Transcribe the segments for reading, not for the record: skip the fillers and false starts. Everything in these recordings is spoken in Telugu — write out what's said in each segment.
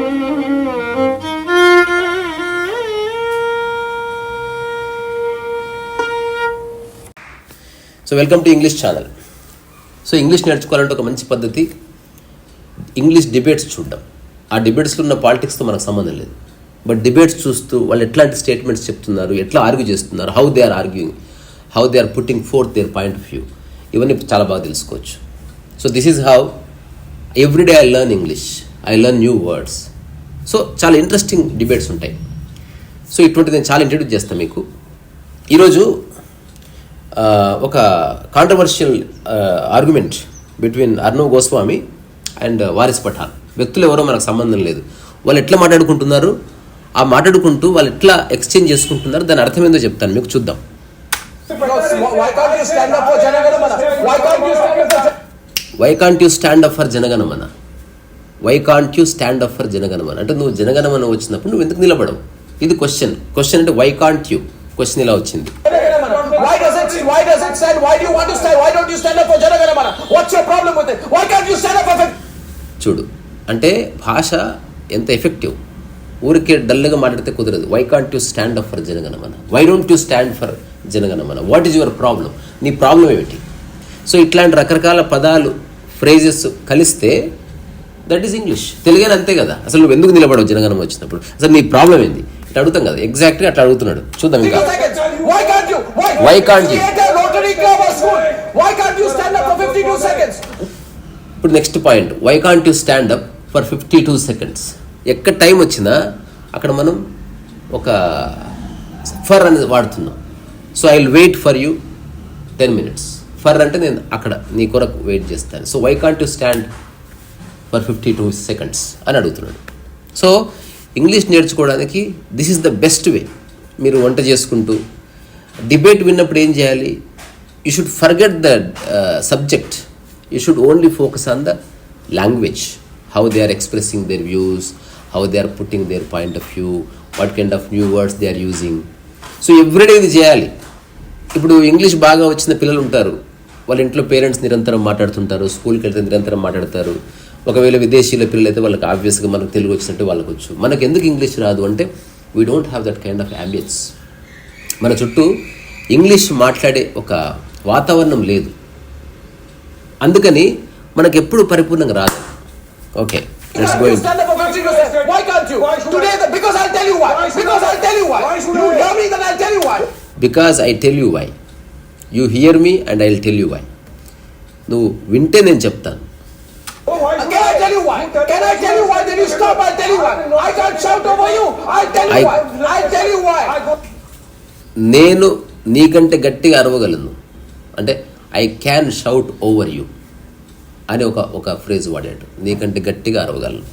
So welcome to English channel. So English నేర్చుకోవాలంటే ఒక మంచి పద్ధతి ఇంగ్లీష్ డిబేట్స్ చూడడం. ఆ డిబేట్స్లో ఉన్న పాలిటిక్స్తో మనకు సంబంధం లేదు, బట్ డిబేట్స్ చూస్తూ వాళ్ళు ఎట్లాంటి స్టేట్మెంట్స్ చెప్తున్నారు, ఎట్లా ఆర్గ్యూ చేస్తున్నారు, how they are arguing, how they are putting forth their point of view, ఇవన్నీ చాలా బాగా తెలుసుకోవచ్చు. So this is how everyday I learn English, I learn new words. So చాలా ఇంట్రెస్టింగ్ డిబేట్స్ ఉంటాయి. సో ఇటువంటి నేను చాలా ఇంట్రడ్యూస్ చేస్తాను మీకు. ఈరోజు ఒక controversial argument between Arnav Goswami and Waris Pathan. వ్యక్తులు ఎవరో మనకు సంబంధం లేదు, వాళ్ళు ఎట్లా మాట్లాడుకుంటున్నారు, ఆ మాట్లాడుకుంటూ వాళ్ళు ఎట్లా ఎక్స్చేంజ్ చేసుకుంటున్నారు, దాని అర్థం ఏందో చెప్తాను మీకు, చూద్దాం. Why can't you stand up for Janaganamana, why can't you stand up for Janaganamana అంటే నువ్వు జనగణమన వచ్చినప్పుడు నువ్వు ఎందుకు నిలబడవు, ఇది క్వశ్చన్. క్వశ్చన్ అంటే వై కాంట్ యూ, క్వశ్చన్ ఇలా వచ్చింది. Why does it stand? Why do you want to stand? Why don't you stand up for Janaganamana? What's your problem with it? Why can't you stand up for it? చూడు, అంటే భాష ఎంత ఎఫెక్టివ్. ఊరికే డల్గా మాట్లాడితే కుదరదు. Why can't you stand up for Janaganamana, why don't you stand for Janaganamana, what is your problem, నీ ప్రాబ్లం ఏమిటి. సో ఇట్లాంటి రకరకాల పదాలు, ఫ్రేజెస్ కలిస్తే దట్ ఈస్ ఇంగ్లీష్. తెలుగుని అంతే కదా, అసలు నువ్వు ఎందుకు నిలబడవు జనగణం వచ్చినప్పుడు, అసలు నీ ప్రాబ్లం ఏంది, ఇట్లా అడుగుతాం కదా, ఎగ్జాక్ట్గా అట్లా అడుగుతున్నాడు. చూద్దాం ఇంకా. Why can't you? Rotary Club or school. Why can't you stand up for 52 seconds? ఇప్పుడు next point, why can't you stand up for 52 seconds. ఎక్కడ టైం వచ్చినా అక్కడ మనం ఒక ఫర్ అనేది వాడుతున్నాం. So I will wait for you 10 minutes. For అంటే నేను అక్కడ నీ కొరకు వెయిట్ చేస్తాను. So why can't you stand for 52 seconds అని అడుగుతున్నాడు. సో ఇంగ్లీష్ నేర్చుకోవడానికి this is the best way. మీరు వంట చేసుకుంటూ డిబేట్ విన్నప్పుడు ఏం చేయాలి, you should forget the subject, you should only focus on the language, how they are expressing their views, how they are putting their point of view, what kind of new words they are using. So everyday ఇది చేయాలి. ఇప్పుడు ఇంగ్లీష్ బాగా వచ్చిన పిల్లలు ఉంటారు, వాళ్ళ ఇంట్లో పేరెంట్స్ నిరంతరం మాట్లాడుతుంటారు, స్కూల్కి వెళ్తే నిరంతరం మాట్లాడతారు. ఒకవేళ విదేశీయుల పిల్లలు అయితే వాళ్ళకి ఆబ్వియస్గా మనకు తెలుగు వచ్చినట్టు వాళ్ళకు వచ్చు. మనకు ఎందుకు ఇంగ్లీష్ రాదు అంటే we don't have that kind of ambience. మన చుట్టూ ఇంగ్లీష్ మాట్లాడే ఒక వాతావరణం లేదు, అందుకని మనకు ఎప్పుడు పరిపూర్ణంగా రాదు. Okay, let's go. Why can't you? Today, because I'll tell you why. Because I'll tell you why. You hear me, then I'll tell you why. Because I tell you why. You hear me and I'll tell you why. నువ్వు వింటే నేను చెప్తాను. Can I tell you why? Can I tell you why? Then you stop. I'll tell you why. I can't shout over you. I'll tell you why. I'll tell you why. నేను నీకంటే గట్టిగా అరవగలను అంటే I can shout over you అని ఒక ఫ్రేజ్ వాడాడు. నీకంటే గట్టిగా అరవగలను.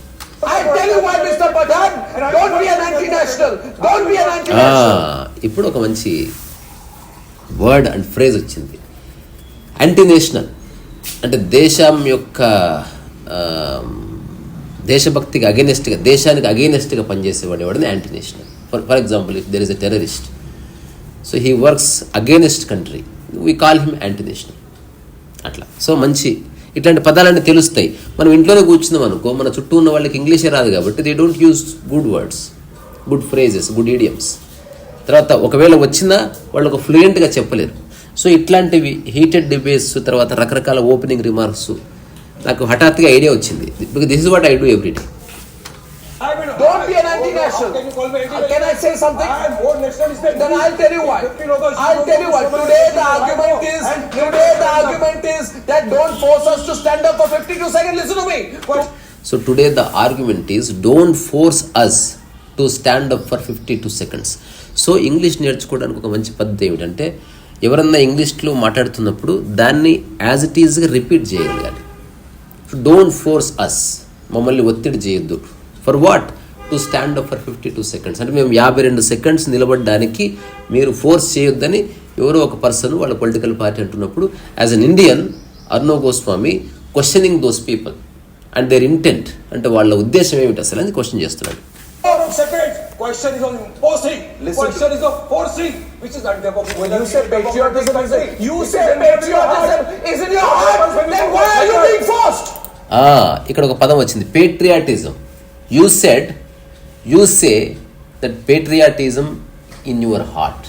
ఇప్పుడు ఒక మంచి వర్డ్ అండ్ ఫ్రేజ్ వచ్చింది, యాంటీ నేషనల్. అంటే దేశం యొక్క దేశభక్తికి అగెనెస్ట్గా, దేశానికి అగెనెస్ట్గా పనిచేసేవాడేవాడిని anti national. For example, if there is a terrorist, so he works against country, we call him anti national. అట్లా. సో మంచి ఇట్లాంటి పదాలన్నీ తెలుస్తాయి. మనం ఇంట్లోనే కూర్చున్నాం అనుకో, మన చుట్టూ ఉన్న వాళ్ళకి ఇంగ్లీషే రాదు కాబట్టి they don't use good words, good phrases, good idioms. తర్వాత ఒకవేళ వచ్చినా వాళ్ళు ఒక ఫ్లూయెంట్గా చెప్పలేరు. సో ఇట్లాంటివి హీటెడ్ డిబేట్స్, తర్వాత రకరకాల ఓపెనింగ్ రిమార్క్స్ నాకు హఠాత్తుగా ఐడియా వచ్చింది. Because this is what I do every day. Don't be an anti-national. Can I say something? Then I'll tell you why. I'll tell you why. Today the argument is that don't force us to stand up for 52 seconds. Listen to me. So today the argument is don't force us to stand up for 52 seconds. So English నేర్చుకోవడానికి ఒక మంచి పద్ధతి ఏమిటంటే, ఎవరన్నా ఇంగ్లీష్లో మాట్లాడుతున్నప్పుడు దాన్ని యాజ్ ఇట్ ఈజ్గా రిపీట్ చేయగలగాలి. డోంట్ ఫోర్స్ అస్, మమ్మల్ని ఒత్తిడి చేయొద్దు. For what? To stand up for 52 seconds. అంటే మేము 52 seconds నిలబడడానికి మీరు ఫోర్స్ చేయొద్దని ఎవరో ఒక పర్సన్ వాళ్ళ పొలిటికల్ పార్టీ అంటున్నప్పుడు, as an Indian Arnab Goswami questioning those people and their intent, అంటే వాళ్ళ ఉద్దేశం ఏమిటి అసలు అని క్వశ్చన్ చేస్తున్నాడు. Question is on forcing. Question is on forcing, which is undemocratic. When you say patriotism, is in your heart. Then why are you being forced? ఇక్కడ ఒక పదం వచ్చింది, patriotism. You say that patriotism in your heart.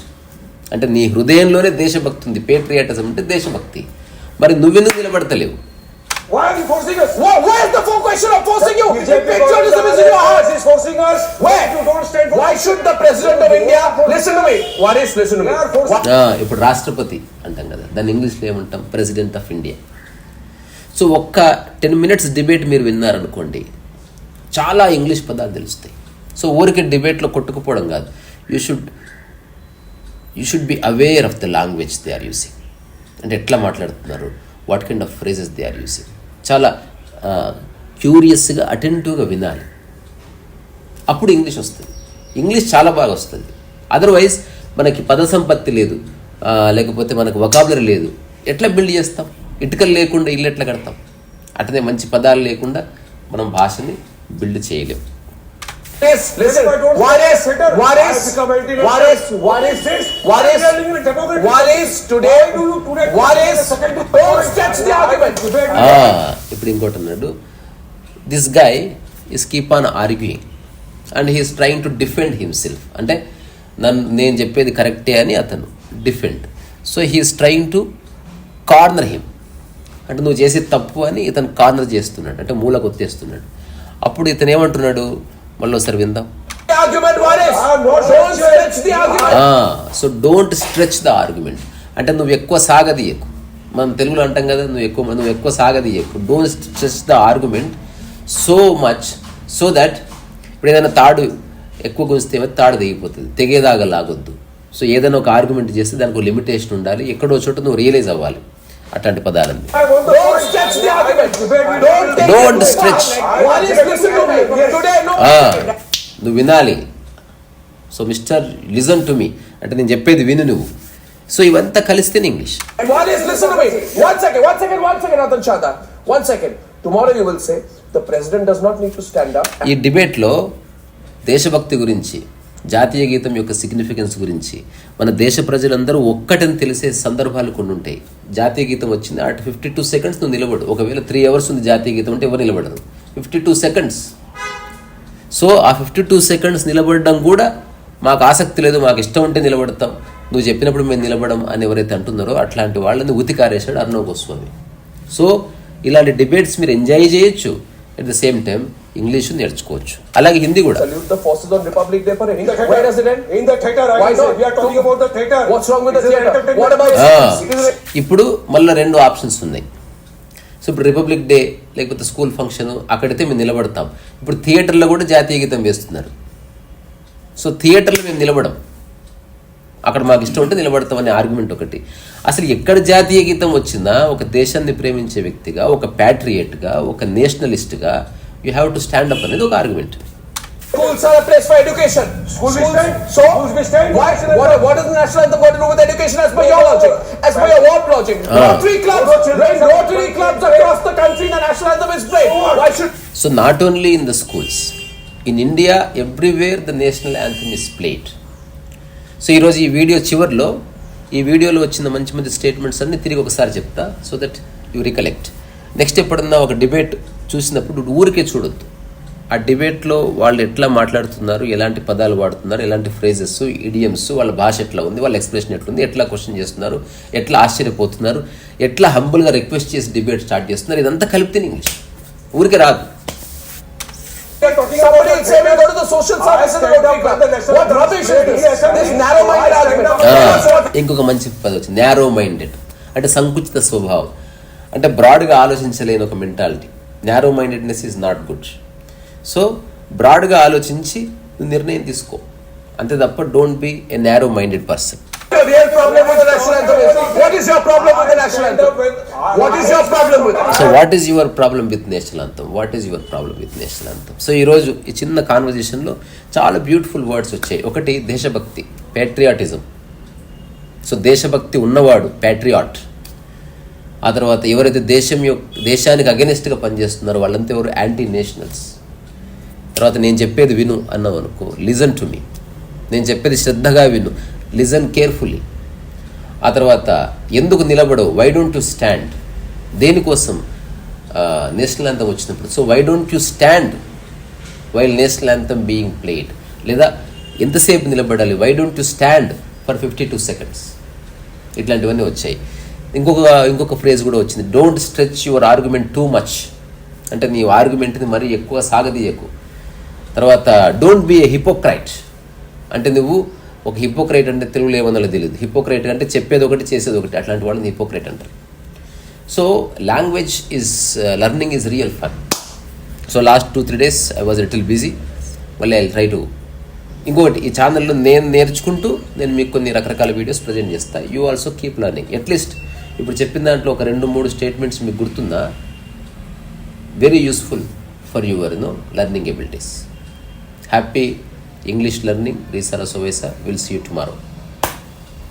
అంటే నీ హృదయంలోనే దేశభక్తి ఉంది. పేట్రియాటిజం అంటే దేశభక్తి. మరి నువ్వెందుకు నిలబడతలేవు? Why are you forcing us? Why is the question of forcing you? Patriotism is in your heart. Is forcing us. Where? You don't stand for. Why should the president of India listen to me? What is listen to me? ఇప్పుడు రాష్ట్రపతి అంటాం కదా, దాన్ని ఇంగ్లీష్లో ఏమంటాం? President of India. సో ఒక్క 10 minutes డిబేట్ మీరు విన్నారనుకోండి, చాలా ఇంగ్లీష్ పదాలు తెలుస్తాయి. సో ఊరికే డిబేట్లో కొట్టుకుపోవడం కాదు. You should be aware of the language they are using. అంటే ఎట్లా మాట్లాడుతున్నారు, what kind of phrases they are using. చాలా క్యూరియస్గా అటెంటివ్గా వినాలి. అప్పుడు ఇంగ్లీష్ వస్తుంది. ఇంగ్లీష్ చాలా బాగా వస్తుంది. అదర్వైజ్ మనకి పద సంపత్తి లేదు, లేకపోతే మనకు వొకాబులరీ లేదు, ఎట్లా బిల్డ్ చేస్తాం? ఇటుకలు లేకుండా ఇల్లు ఎట్లా కడతాం? అట్లనే మంచి పదాలు లేకుండా మనం భాషని బిల్డ్ చేయలేం. Listen, what is today? Don't stretch the argument. ఇప్పుడు ఇంకోటి అన్నాడు, this guy is keep on arguing and he is trying to defend himself. అంటే నేను చెప్పేది కరెక్టే అని అతను defend. So he is trying to corner him. అంటే నువ్వు చేసేది తప్పు అని ఇతను కార్నర్ చేస్తున్నాడు, అంటే మూల కొత్తేస్తున్నాడు. అప్పుడు ఇతను ఏమంటున్నాడు, మళ్ళీ ఒకసారి విందాం. So don't stretch the argument. అంటే నువ్వు ఎక్కువ సాగదీయకు. మనం తెలుగులో అంటాం కదా, నువ్వు ఎక్కువ సాగదీయకు. Don't stretch the argument so much so that ఇప్పుడు ఏదైనా తాడు ఎక్కువ గుంజితే తాడు తెగిపోతుంది, తెగేదాగా లాగొద్దు. సో ఏదైనా ఒక ఆర్గ్యుమెంట్ చేస్తే దానికి ఒక లిమిటేషన్ ఉండాలి. ఎక్కడో చోట నువ్వు రియలైజ్ అవ్వాలి. అట్లాంటి పదాలని డోంట్ స్ట్రెచ్. నువ్వు వినాలి. So mister listen to me అంటే నేను చెప్పేది విను నువ్వు. సో ఇవంతా కలిస్తేనే ఇంగ్లీష్. ఈ డిబేట్లో దేశభక్తి గురించి, జాతీయ గీతం యొక్క సిగ్నిఫికెన్స్ గురించి మన దేశ ప్రజలందరూ ఒక్కటని తెలిసే సందర్భాలు కొన్ని ఉంటాయి. జాతీయ గీతం వచ్చింది, అటు 52 seconds నువ్వు నిలబడు. ఒకవేళ 3 hours ఉంది జాతీయ గీతం అంటే ఎవరు నిలబడరు. 52 seconds. సో ఆ 52 seconds నిలబడడం కూడా మాకు ఆసక్తి లేదు, మాకు ఇష్టం ఉంటే నిలబడతాం, నువ్వు చెప్పినప్పుడు మేము నిలబడం అని ఎవరైతే అంటున్నారో అట్లాంటి వాళ్ళని ఉతికారేశాడు అర్ణవ్ గోస్వామి. సో ఇలాంటి డిబేట్స్ మీరు ఎంజాయ్ చేయొచ్చు, at the same time English నేర్చుకోవచ్చు. అలాగే హిందీ కూడా. ఇప్పుడు మళ్ళీ 2 ఆప్షన్స్ ఉన్నాయి. సో ఇప్పుడు రిపబ్లిక్ డే లేకపోతే స్కూల్ ఫంక్షన్ అక్కడైతే మేము నిలబడతాం. ఇప్పుడు థియేటర్లో కూడా జాతీయ గీతం వేస్తున్నారు. సో థియేటర్లో మేము నిలబడం, అక్కడ మాకు ఇష్టం ఉంటే నిలబడతాం అనే ఆర్గ్యుమెంట్ ఒకటి. అసలు ఎక్కడ జాతీయ గీతం వచ్చిందా ఒక దేశాన్ని ప్రేమించే వ్యక్తిగా, ఒక ప్యాట్రియేట్గా, ఒక నేషనలిస్ట్గా you have to stand up అనేది ఒక argument. Schools are a place for education. Schools stand. So what does the national anthem got to do with education as per your logic? As per your what logic? Rotary clubs across the country, the national anthem is played. Why should? So not only in the schools, in India everywhere the national anthem is played. So ఈరోజు ఈ వీడియో చివరిలో ఈ వీడియోలో వచ్చిన మంచి మంచి స్టేట్మెంట్స్ అన్ని తిరిగి ఒకసారి చెప్తా, so that you recollect. Next ఎప్పుడన్నా ఒక డిబేట్ చూసినప్పుడు ఊరికే చూడొద్దు. ఆ డిబేట్లో వాళ్ళు ఎట్లా మాట్లాడుతున్నారు, ఎలాంటి పదాలు వాడుతున్నారు, ఎలాంటి ఫ్రేజెస్, ఇడియమ్స్, వాళ్ళ భాష ఎట్లా ఉంది, వాళ్ళ ఎక్స్ప్రెషన్ ఎట్లుంది, ఎట్లా క్వశ్చన్ చేస్తున్నారు, ఎట్లా ఆశ్చర్యపోతున్నారు, ఎట్లా హంబుల్గా రిక్వెస్ట్ చేసి డిబేట్ స్టార్ట్ చేస్తున్నారు, ఇదంతా కలిపితే ఇంగ్లీష్. ఊరికే రాదు. ఇంకొక మంచి పదం వచ్చింది, నారో మైండెడ్. అంటే సంకుచిత స్వభావం, అంటే బ్రాడ్గా ఆలోచించలేని ఒక mentality. Narrow mindedness is not good. So బ్రాడ్గా ఆలోచించి నిర్ణయం తీసుకో, అంతే తప్ప don't be A narrow minded person. Real problem with the national anthem is, what is your problem with the national anthem? What is your problem with it? So what is your problem with national anthem? What is your problem with national anthem? So ఈ రోజు ఈ చిన్న కాన్వర్జేషన్లో చాలా బ్యూటిఫుల్ వర్డ్స్ వచ్చాయి. ఒకటి దేశభక్తి, ప్యాట్రియాటిజం. సో దేశభక్తి ఉన్నవాడు ప్యాట్రియాట్. ఆ తర్వాత ఎవరైతే దేశానికి అగెనిస్ట్గా పనిచేస్తున్నారో వాళ్ళంతా ఎవరు యాంటీ నేషనల్స్. తర్వాత నేను చెప్పేది విను అన్నావు అనుకో, లిజన్ టు మీ. నేను చెప్పేది శ్రద్ధగా విను, లిజన్ కేర్ఫుల్లీ. ఆ తర్వాత ఎందుకు నిలబడవు, వై డోంట్ యు స్టాండ్, దేనికోసం నేషనల్ అంతం వచ్చినప్పుడు. So why don't you stand while national anthem being played, లేదా ఎంతసేపు నిలబడాలి, why don't you stand for 52 seconds, ఇట్లాంటివన్నీ వచ్చాయి. ఇంకొక ఫ్రేజ్ కూడా వచ్చింది, don't stretch your argument too much, అంటే నీ ఆర్గ్యుమెంట్ని మరీ ఎక్కువ సాగదీయకు. తర్వాత డోంట్ బీ ఏ హిపోక్రైట్, అంటే నువ్వు ఒక హిపోక్రైట్ అంటే తెలుగులో ఏమన్నా తెలియదు. హిపోక్రైట్ అంటే చెప్పేది ఒకటి చేసేది ఒకటి, అట్లాంటి వాళ్ళని హిపోక్రైట్ అంటారు. So language learning is real fun. So last 2-3 days I was little busy. మళ్ళీ ఐ ట్రై టు. ఇంకొకటి, ఈ ఛానల్లో నేను నేర్చుకుంటూ నేను మీకు కొన్ని రకరకాల వీడియోస్ ప్రజెంట్ చేస్తాను. You also keep learning. At least ఇప్పుడు చెప్పిన దాంట్లో ఒక 2-3 స్టేట్మెంట్స్ మీకు గుర్తుందా, very useful for your learning abilities. Happy English learning. Risa Rasovesa. We'll see you tomorrow.